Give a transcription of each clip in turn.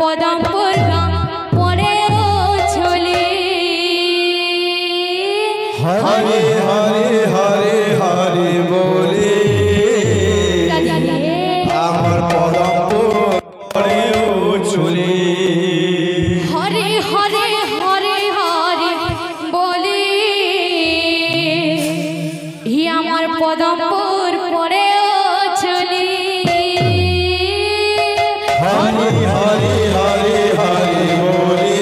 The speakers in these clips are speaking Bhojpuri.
পদমপুর গান পরেও চলি হরে হরে হরে হরে বলে আমার পদমপুর পরেও চলি হরে হরে হরে হরে বলি আমার পদমপুর পরেও চলি হরে হরে হরে হরে বলে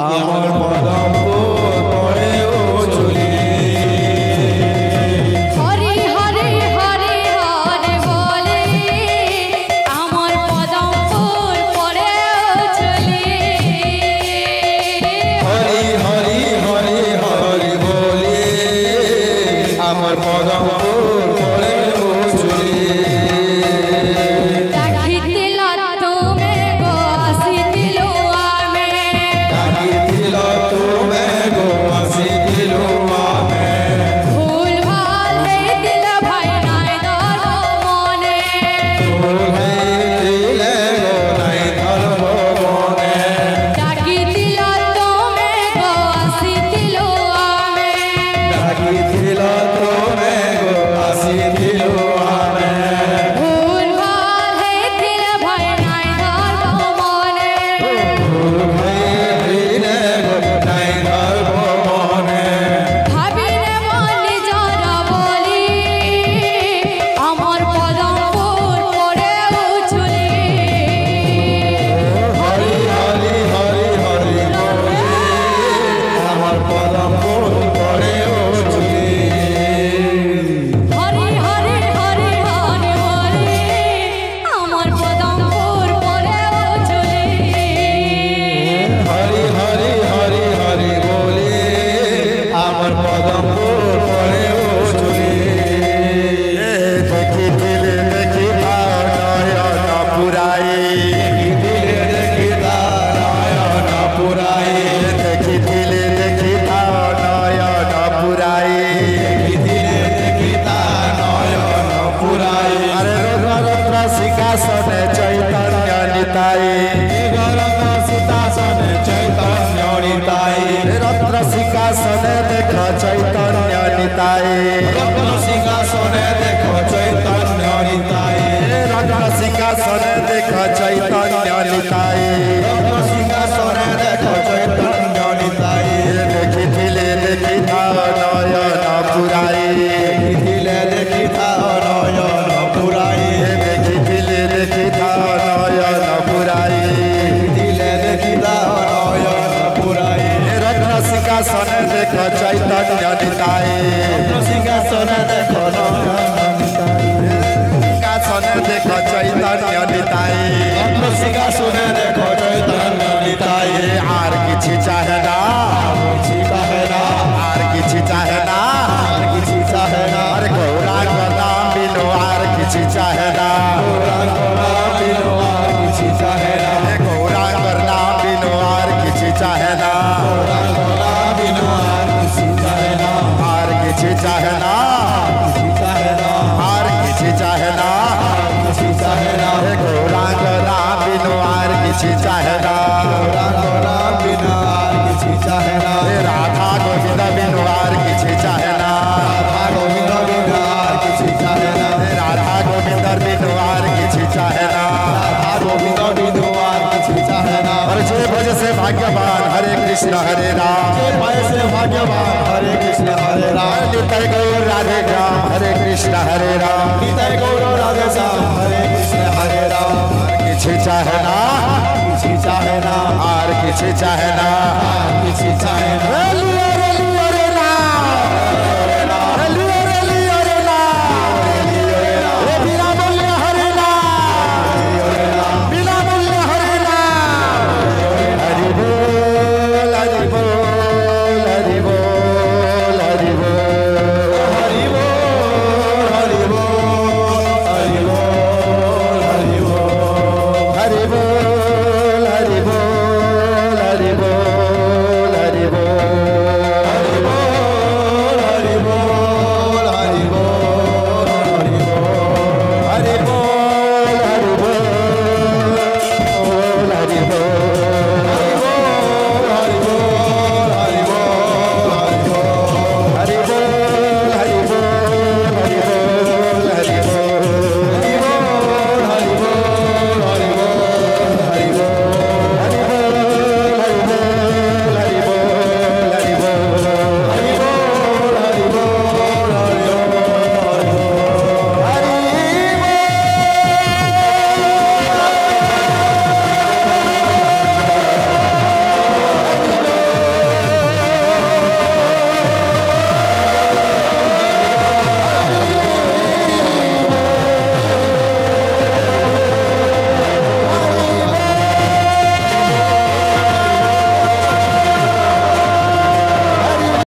আমার পদমপুর পরেও চলি হরে হরে হরে হরে বলে আমার পদমপুর পরেও চলি হরে হরে হরে হরে বলে আমার পদমপুর পরেও চলি चैतन्य निताय रत्न सिंहासने देखो चैतन्य निताय रत्न सिंहासने देखो चैतन्य निताय रत्न सिंहासने देखो चैतन्य निताय देखिथिले देखिथा नयन पुराय देखिथिले देखिथा नयन पुराय देखिथिले देखिथा नयन पुराय देखिथिले देखिथा नयन पुराय रत्न सिंहासने देखो चैतन्य निताय रत्न सिंहासने देखो सिंहासने देखो चैतन्य निताय रत्न सिंहासने देखो चैतन्य निताय आर किछि चाहे ना किछि चाहे ना आर किछि चाहे ना किछि चाहे ना अरे गौरा गदा बिनु आर किछि चाहे ना गौरा गदा बिनु आर किछि चाहे ना गौरा गदा बिनु आर किछि चाहे ना गौरा गदा बिनु आर किछि चाहे ना आर किछि चाहे ना किछि चाहे ना आर किछि चाहे ना किछि चाहे ना गौरा गदा बिनु आर किछि चाहे ना गौरा गदा बिनु आर किछि चाहे ना राधा गोविंद बिनु आर किछि चाहे ना राधा गोविंद बिनु आर किछि चाहे ना राधा गोविंद बिनु आर किछि चाहे ना राधा गोविंद बिनु आर किछि चाहे ना और जे भज से भाग्यवान हरे कृष्ण हरे राम जे भय से भाग्यवान हरे कृष्ण हरे राम निताय गौर राधे श्याम हरे कृष्ण हरे राम निताय गौर राधे श्याम हरे कृष्ण हरे राम किछि चाहे ना किछि चाहे ना आर किछि चाहे ना